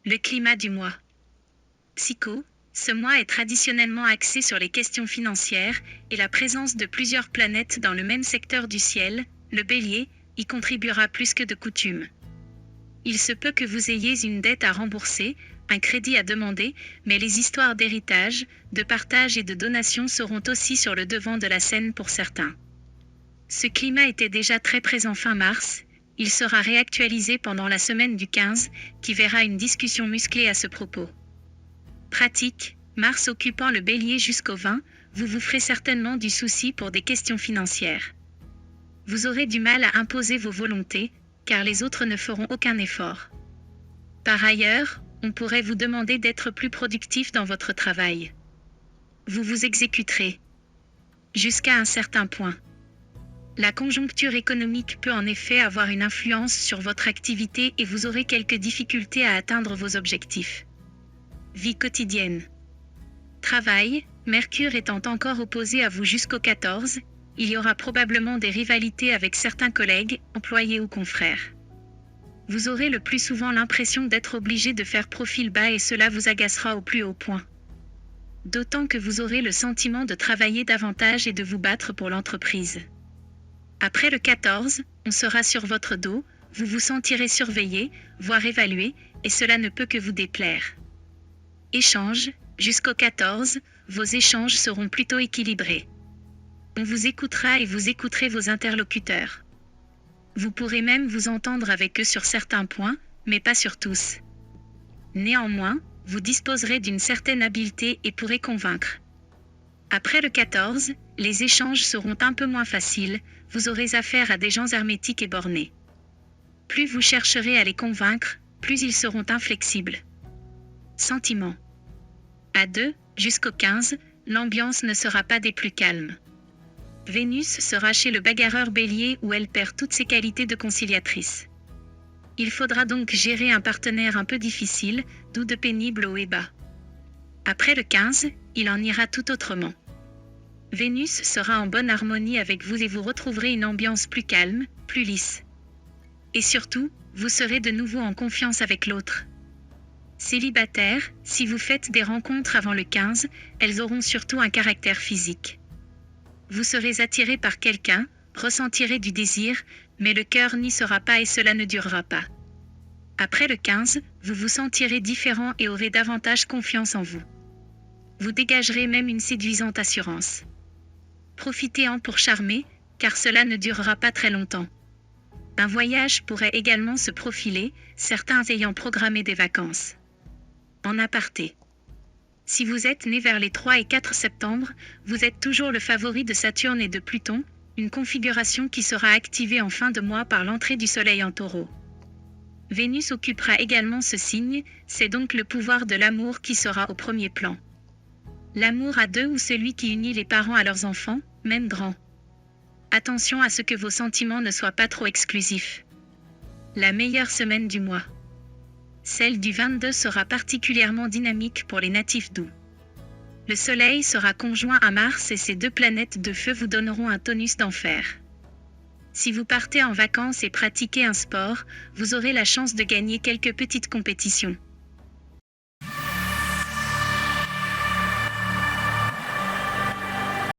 Le climat du mois. Psycho, ce mois est traditionnellement axé sur les questions financières et la présence de plusieurs planètes dans le même secteur du ciel, le Bélier, y contribuera plus que de coutume. Il se peut que vous ayez une dette à rembourser, un crédit à demander, mais les histoires d'héritage, de partage et de donation seront aussi sur le devant de la scène pour certains. Ce climat était déjà très présent fin mars, il sera réactualisé pendant la semaine du 15, qui verra une discussion musclée à ce propos. Pratique, Mars occupant le Bélier jusqu'au 20, vous vous ferez certainement du souci pour des questions financières. Vous aurez du mal à imposer vos volontés, car les autres ne feront aucun effort. Par ailleurs, on pourrait vous demander d'être plus productif dans votre travail. Vous vous exécuterez. Jusqu'à un certain point. La conjoncture économique peut en effet avoir une influence sur votre activité et vous aurez quelques difficultés à atteindre vos objectifs. Vie quotidienne. Travail, Mercure étant encore opposé à vous jusqu'au 14, il y aura probablement des rivalités avec certains collègues, employés ou confrères. Vous aurez le plus souvent l'impression d'être obligé de faire profil bas et cela vous agacera au plus haut point. D'autant que vous aurez le sentiment de travailler davantage et de vous battre pour l'entreprise. Après le 14, on sera sur votre dos, vous vous sentirez surveillé, voire évalué, et cela ne peut que vous déplaire. Échange, jusqu'au 14, vos échanges seront plutôt équilibrés. On vous écoutera et vous écouterez vos interlocuteurs. Vous pourrez même vous entendre avec eux sur certains points, mais pas sur tous. Néanmoins, vous disposerez d'une certaine habileté et pourrez convaincre. Après le 14, les échanges seront un peu moins faciles, vous aurez affaire à des gens hermétiques et bornés. Plus vous chercherez à les convaincre, plus ils seront inflexibles. Sentiments. À 2, jusqu'au 15, l'ambiance ne sera pas des plus calmes. Vénus sera chez le bagarreur Bélier où elle perd toutes ses qualités de conciliatrice. Il faudra donc gérer un partenaire un peu difficile, doux de pénible haut et bas. Après le 15, il en ira tout autrement. Vénus sera en bonne harmonie avec vous et vous retrouverez une ambiance plus calme, plus lisse. Et surtout, vous serez de nouveau en confiance avec l'autre. Célibataire, si vous faites des rencontres avant le 15, elles auront surtout un caractère physique. Vous serez attiré par quelqu'un, ressentirez du désir, mais le cœur n'y sera pas et cela ne durera pas. Après le 15, vous vous sentirez différent et aurez davantage confiance en vous. Vous dégagerez même une séduisante assurance. Profitez-en pour charmer, car cela ne durera pas très longtemps. Un voyage pourrait également se profiler, certains ayant programmé des vacances. En aparté. Si vous êtes né vers les 3 et 4 septembre, vous êtes toujours le favori de Saturne et de Pluton, une configuration qui sera activée en fin de mois par l'entrée du Soleil en Taureau. Vénus occupera également ce signe, c'est donc le pouvoir de l'amour qui sera au premier plan. L'amour à deux ou celui qui unit les parents à leurs enfants, même grands. Attention à ce que vos sentiments ne soient pas trop exclusifs. La meilleure semaine du mois. Celle du 22 sera particulièrement dynamique pour les natifs d'août. Le Soleil sera conjoint à Mars et ces deux planètes de feu vous donneront un tonus d'enfer. Si vous partez en vacances et pratiquez un sport, vous aurez la chance de gagner quelques petites compétitions.